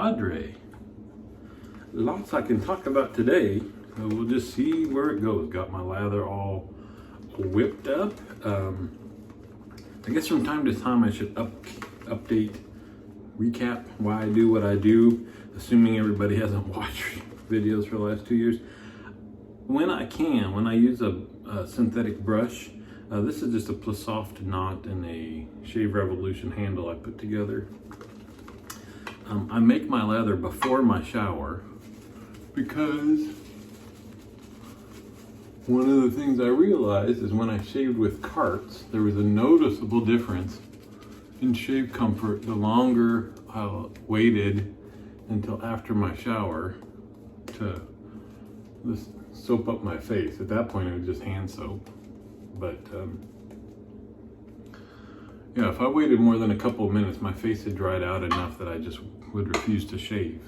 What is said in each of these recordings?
Cadre. Lots I can talk about today. We'll just see where it goes. Got my lather all whipped up. I guess from time to time I should update, recap why I do what I do, assuming everybody hasn't watched videos for the last 2 years. When I use a synthetic brush, this is just a Plissoft knot and a Shave Revolution handle I put together. I make my lather before my shower because one of the things I realized is when I shaved with carts, there was a noticeable difference in shave comfort the longer I waited until after my shower to just soap up my face. At that point, it was just hand soap. But yeah, if I waited more than a couple of minutes, my face had dried out enough that I just would refuse to shave.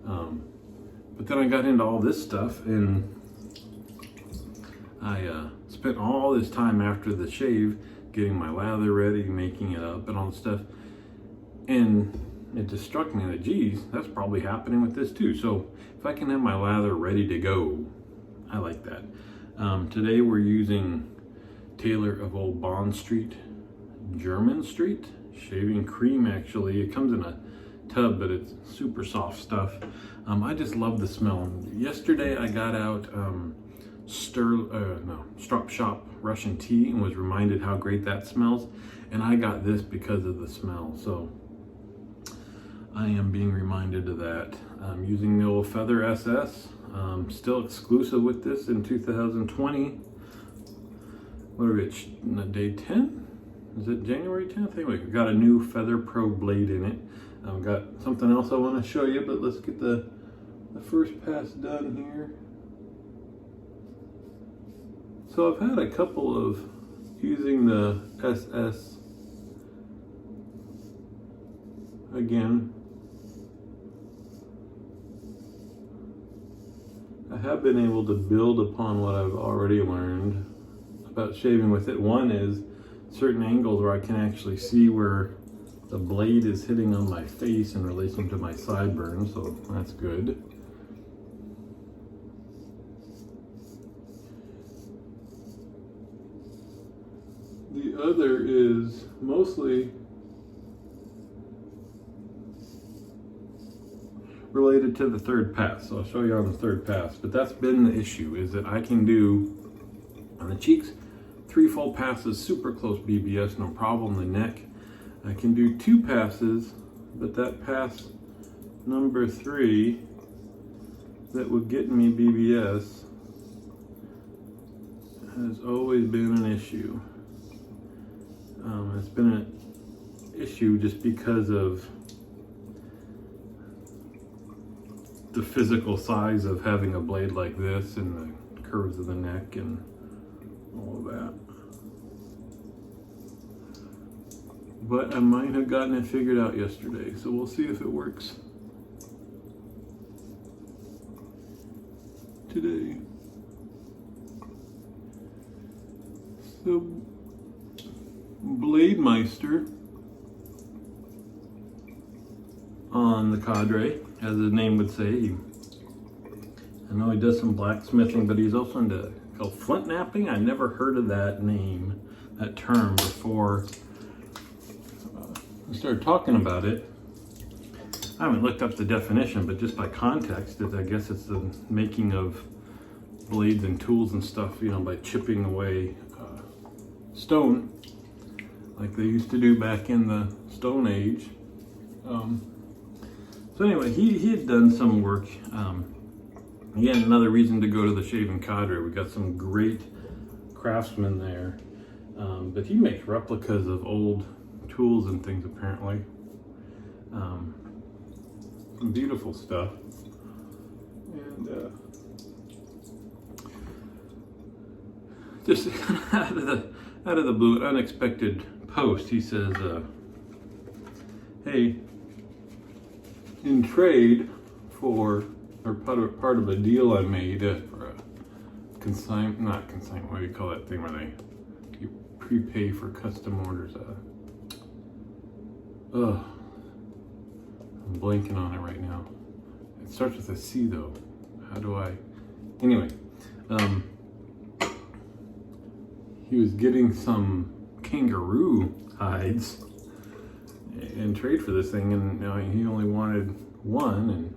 But then I got into all this stuff, and I spent all this time after the shave getting my lather ready, making it up and all this stuff. And it just struck me that, geez, that's probably happening with this too. So if I can have my lather ready to go, I like that. Today we're using Taylor of Old Bond Street, German Street shaving cream. Actually, it comes in a tub, but it's super soft stuff. I just love the smell. Yesterday I got out Strop Shop Russian tea and was reminded how great that smells, and I got this because of the smell. So I am being reminded of that. I'm using the old Feather SS, still exclusive with this in 2020. What are we at, day 10? Is it January 10th? Anyway, we've got a new Feather Pro blade in it. I've got something else I want to show you, but let's get the first pass done here. So I've had a couple of using the SS again. I have been able to build upon what I've already learned about shaving with it. One is certain angles where I can actually see where the blade is hitting on my face in relation to my sideburn, so that's good. The other is mostly related to the third pass, so I'll show you on the third pass. But that's been the issue, is that I can do on the cheeks 3 full passes, super close BBS, no problem. The neck, I can do 2 passes, but that pass number 3 that would get me BBS has always been an issue. It's been an issue just because of the physical size of having a blade like this and the curves of the neck and all of that. But I might have gotten it figured out yesterday, so we'll see if it works today. So Blade Meister on the Cadre, as the name would say. I know he does some blacksmithing, but he's also into called flint knapping. I never heard of that name, that term, before I started talking about it. I haven't looked up the definition, but just by context, I guess it's the making of blades and tools and stuff, you know, by chipping away stone, like they used to do back in the Stone Age. So anyway, he had done some work. Again, another reason to go to the Shaving Cadre. We got some great craftsmen there, but he makes replicas of old tools and things apparently. Some beautiful stuff. And just out of the blue, unexpected post, he says, hey, in trade for, or part of a deal I made for a not consignment, what do you call that thing where you prepay for custom orders? I'm blanking on it right now. It starts with a C though. How do I? Anyway, he was getting some kangaroo hides in trade for this thing, and he only wanted one. And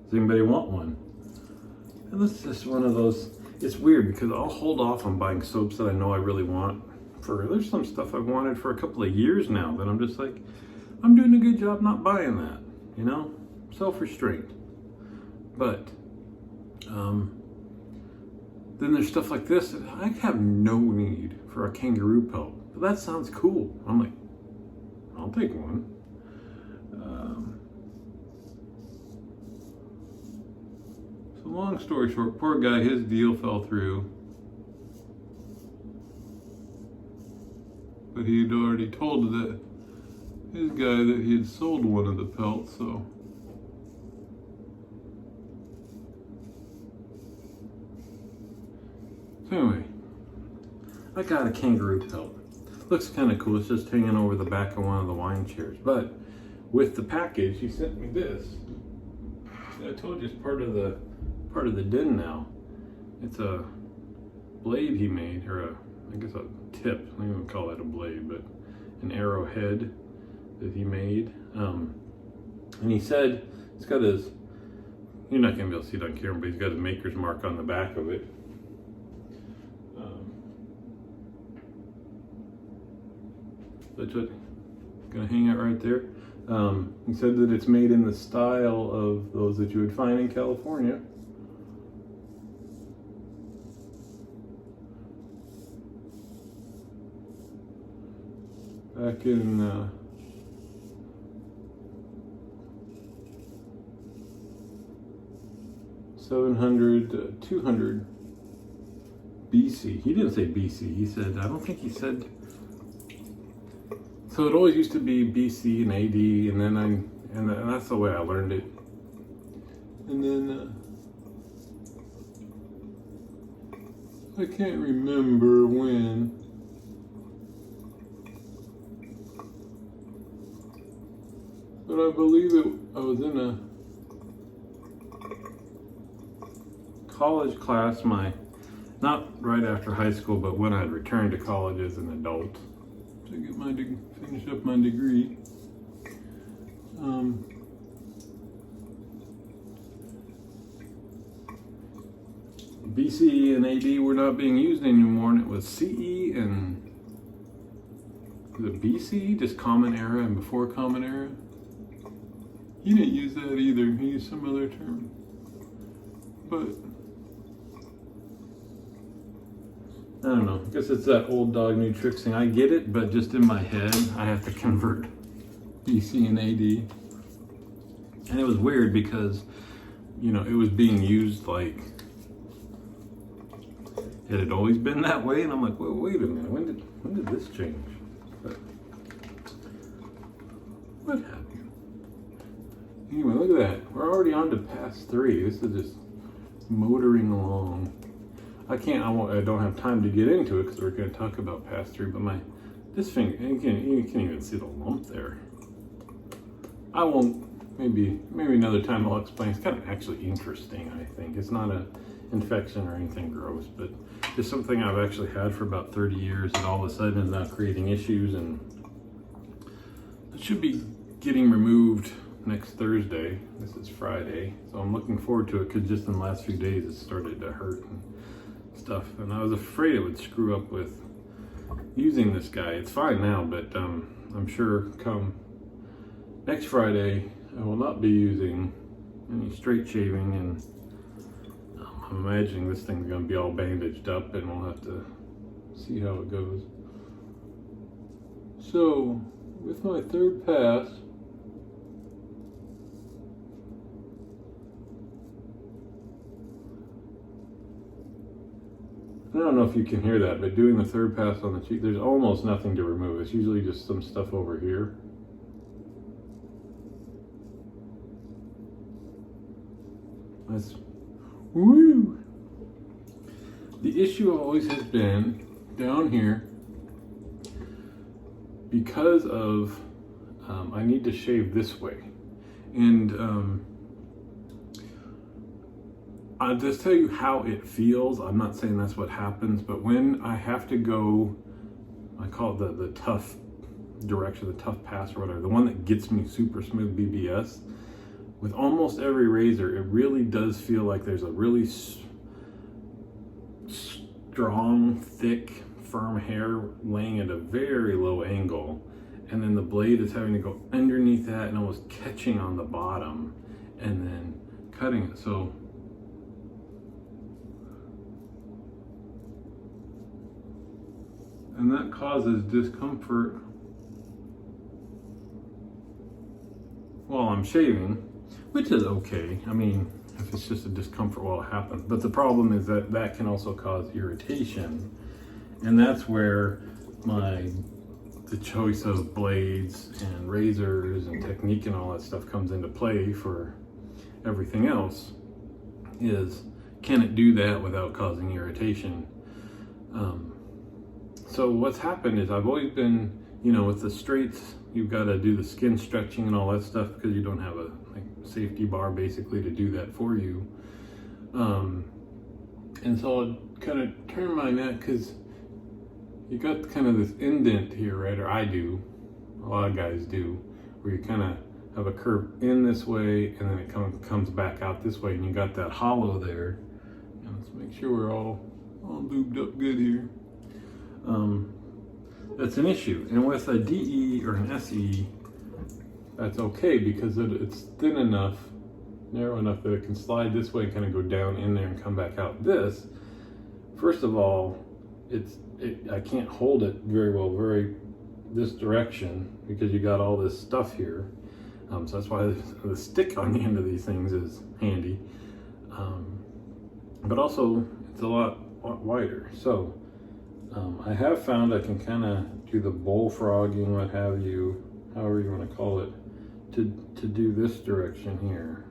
does anybody want one? And this is just one of those. It's weird because I'll hold off on buying soaps that I know I really want. There's some stuff I've wanted for a couple of years now that I'm just like, I'm doing a good job not buying that, self-restraint. But then there's stuff like this that I have no need for a kangaroo pelt, but that sounds cool. I'm like, I'll take one. So long story short, poor guy, his deal fell through. But he had already told his guy that he had sold one of the pelts, so. So anyway, I got a kangaroo pelt. Looks kind of cool. It's just hanging over the back of one of the wine chairs. But with the package, he sent me this. I told you it's part of the den now. It's a blade he made, or I guess a tip. I don't even call that a blade, but an arrowhead that he made. And he said it's got his. You're not gonna be able to see it on camera, but he's got his maker's mark on the back of it. That's what, gonna hang it right there. He said that it's made in the style of those that you would find in California. Back in 700, 200 BC. He didn't say BC. He said, I don't think he said. So it always used to be BC and AD, and then and that's the way I learned it. And then I can't remember when. But I believe I was in a college class, not right after high school, but when I'd returned to college as an adult to finish up my degree. BC and AD were not being used anymore, and it was CE and the BC, just Common Era and before Common Era. He didn't use that either. He used some other term. But I don't know. I guess it's that old dog, new tricks thing. I get it, but just in my head, I have to convert BC and AD. And it was weird because, it was being used like it had always been that way. And I'm like, well, wait a minute. When did this change? But what have you? Anyway, look at that. We're already on to past 3. This is just motoring along. I don't have time to get into it because we're going to talk about past 3, but this finger, you can't even see the lump there. I won't, maybe another time I'll explain. It's kind of actually interesting, I think. It's not an infection or anything gross, but it's something I've actually had for about 30 years, and all of a sudden is now creating issues, and it should be getting removed next Thursday. This is Friday, so I'm looking forward to it because just in the last few days it started to hurt and stuff, and I was afraid it would screw up with using this guy. It's fine now, but I'm sure come next Friday I will not be using any straight shaving, and I'm imagining this thing's going to be all bandaged up, and we'll have to see how it goes. So with my third pass, I don't know if you can hear that, but doing the third pass on the cheek, there's almost nothing to remove. It's usually just some stuff over here. That's, woo! The issue always has been down here because of I need to shave this way. And I'll just tell you how it feels. I'm not saying that's what happens, but when I have to go, I call it the tough direction, the tough pass or whatever, the one that gets me super smooth BBS, with almost every razor, it really does feel like there's a really strong, thick, firm hair laying at a very low angle, and then the blade is having to go underneath that and almost catching on the bottom and then cutting it. So and that causes discomfort while I'm shaving, which is okay. I mean, if it's just a discomfort while it happens. But the problem is that that can also cause irritation. And that's where the choice of blades and razors and technique and all that stuff comes into play for everything else, is can it do that without causing irritation? So what's happened is I've always been, with the straights, you've got to do the skin stretching and all that stuff because you don't have a safety bar basically to do that for you. And so I'll kind of turn my neck because you got kind of this indent here, right? Or I do, a lot of guys do, where you kind of have a curve in this way and then it comes back out this way, and you got that hollow there. Let's make sure we're all lubed up good here. That's an issue. And with a DE or an SE, that's okay because it's thin enough, narrow enough that it can slide this way and kind of go down in there and come back out. This, first of all, I can't hold it very well, this direction, because you got all this stuff here. So that's why the stick on the end of these things is handy. But also, it's a lot wider. So I have found I can kind of do the bullfrogging, what have you, however you want to call it, to do this direction here.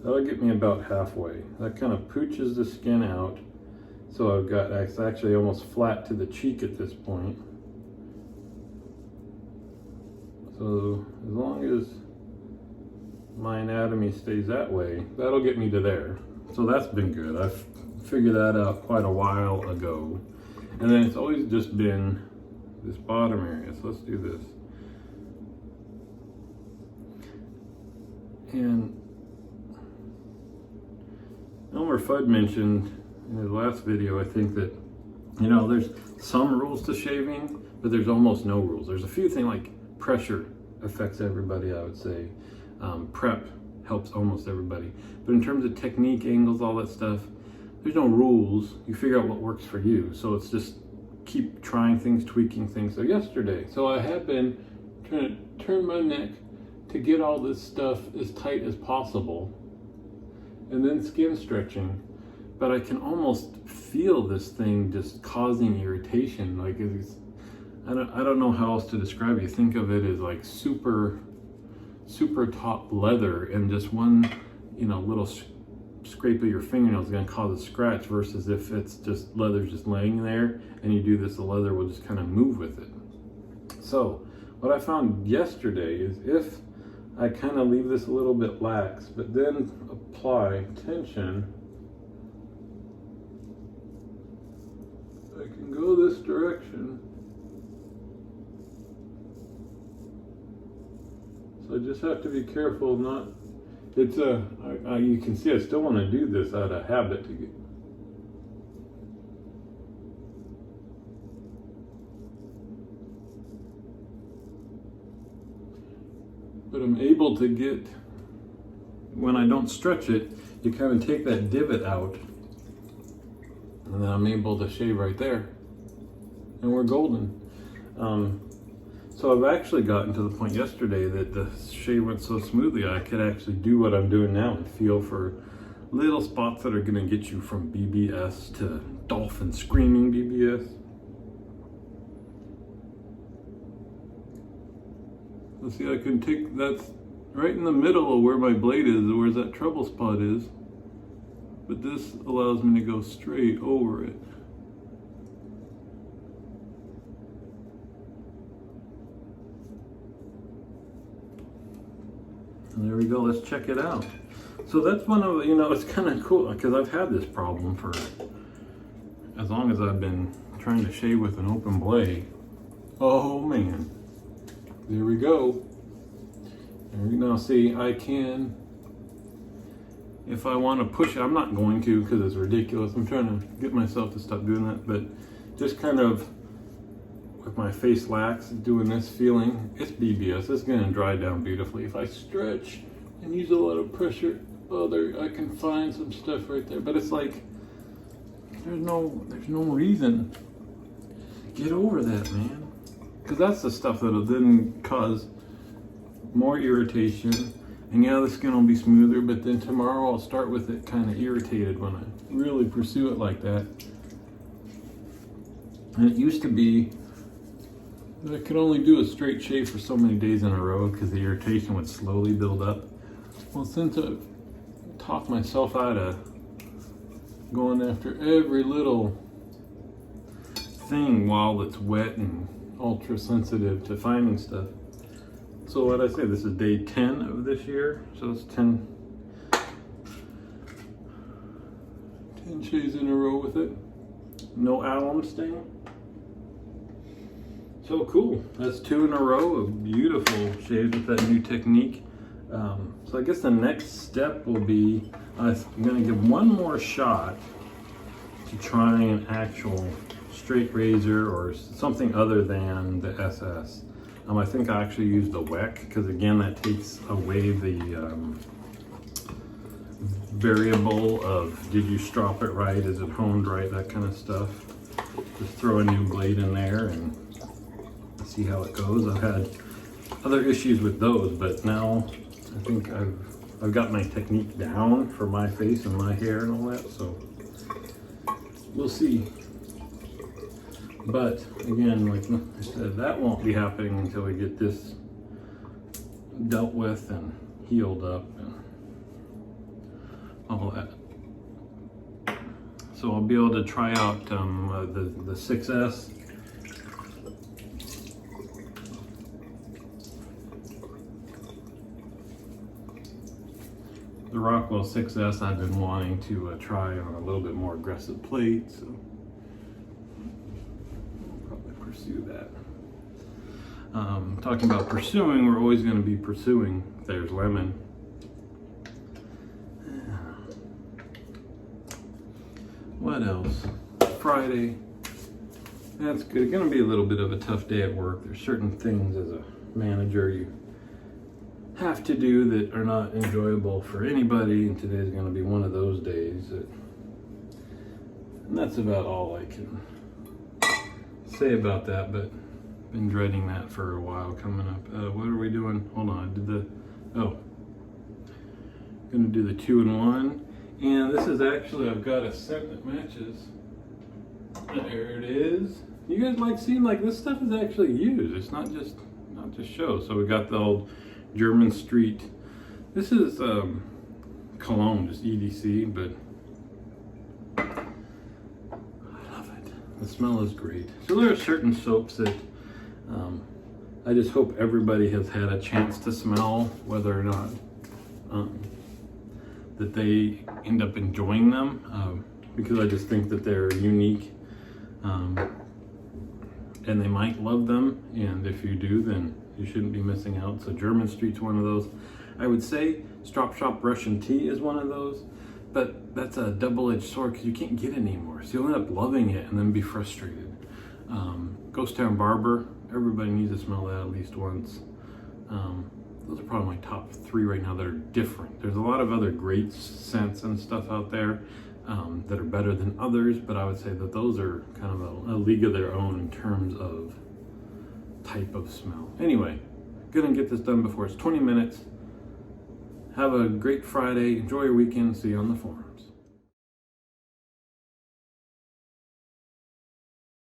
That'll get me about halfway. That kind of pooches the skin out. So it's actually almost flat to the cheek at this point. So as long as my anatomy stays that way, that'll get me to there. So that's been good. I've figured that out quite a while ago. And then it's always just been this bottom area. So let's do this. And Elmer Fudd mentioned in his last video, I think, that, there's some rules to shaving, but there's almost no rules. There's a few things like pressure affects everybody, I would say. Prep helps almost everybody. But in terms of technique, angles, all that stuff, there's no rules. You figure out what works for you. So it's just keep trying things, tweaking things. So I have been trying to turn my neck to get all this stuff as tight as possible, and then skin stretching. But I can almost feel this thing just causing irritation. Like I don't know how else to describe it. You think of it as like super top leather, and just one, little scrape of your fingernail is going to cause a scratch, versus if it's just leather just laying there and you do this, the leather will just kind of move with it. So what I found yesterday is if I kind of leave this a little bit lax, but then apply tension, I can go this direction. So I just have to be careful not, you can see I still want to do this out of habit to get. But I'm able to get, when I don't stretch it, you kind of take that divot out, and then I'm able to shave right there, and we're golden. So I've actually gotten to the point yesterday that the shave went so smoothly I could actually do what I'm doing now and feel for little spots that are going to get you from BBS to dolphin screaming BBS. Let's see, I can take, that's right in the middle of where my blade is, where that trouble spot is. But this allows me to go straight over it. And there we go, let's check it out. So that's one of, it's kind of cool because I've had this problem for as long as I've been trying to shave with an open blade. Oh man, there we go. Now see, I can, if I want to push it, I'm not going to because it's ridiculous. I'm trying to get myself to stop doing that, but just kind of with my face lax, doing this, feeling, it's BBS. It's going to dry down beautifully. If I stretch and use a lot of pressure, oh, there, I can find some stuff right there. But it's like, there's no reason. Get over that, man. Because that's the stuff that'll then cause more irritation. And yeah, the skin will be smoother, but then tomorrow I'll start with it kind of irritated when I really pursue it like that. And it used to be that I could only do a straight shave for so many days in a row because the irritation would slowly build up. Well, since I've talked myself out of going after every little thing while it's wet and ultra sensitive to finding stuff. So what I say, this is day 10 of this year. So it's 10 shaves in a row with it. No alum stain. So cool. That's 2 in a row of beautiful shaves with that new technique. So I guess the next step will be, I'm going to give one more shot to try an actual straight razor or something other than the SS. I think I actually used the WEC because again that takes away the variable of did you strop it right, is it honed right, that kind of stuff. Just throw a new blade in there and see how it goes. I've had other issues with those, but now I think I've got my technique down for my face and my hair and all that, so we'll see. But again, like I said, that won't be happening until we get this dealt with and healed up and all that. So I'll be able to try out the 6S. The Rockwell 6S I've been wanting to try on a little bit more aggressive plate, so I'll probably pursue that. Talking about pursuing, we're always going to be pursuing. There's lemon. What else? Friday. That's good. It's going to be a little bit of a tough day at work. There's certain things as a manager you have to do that are not enjoyable for anybody, and today's going to be one of those days. And that's about all I can say about that, but been dreading that for a while coming up. What are we doing? Hold on, I did the, gonna do the 2-in-1. And this is actually, I've got a scent that matches. There it is. You guys like seeing like this stuff is actually used. It's not just show. So we got the old German Street. This is cologne, just EDC, but I love it. The smell is great. So there are certain soaps that I just hope everybody has had a chance to smell, whether or not that they end up enjoying them, because I just think that they're unique, and they might love them, and if you do, then you shouldn't be missing out. So German Street's one of those. I would say Strop Shop Russian Tea is one of those, but that's a double-edged sword because you can't get it anymore. So you'll end up loving it and then be frustrated. Ghost Town Barber, everybody needs to smell that at least once. Those are probably my top 3 right now that are different. There's a lot of other great scents and stuff out there that are better than others, but I would say that those are kind of a league of their own in terms of type of smell. Anyway, gonna get this done before it's 20 minutes. Have a great Friday. Enjoy your weekend. See you on the forum.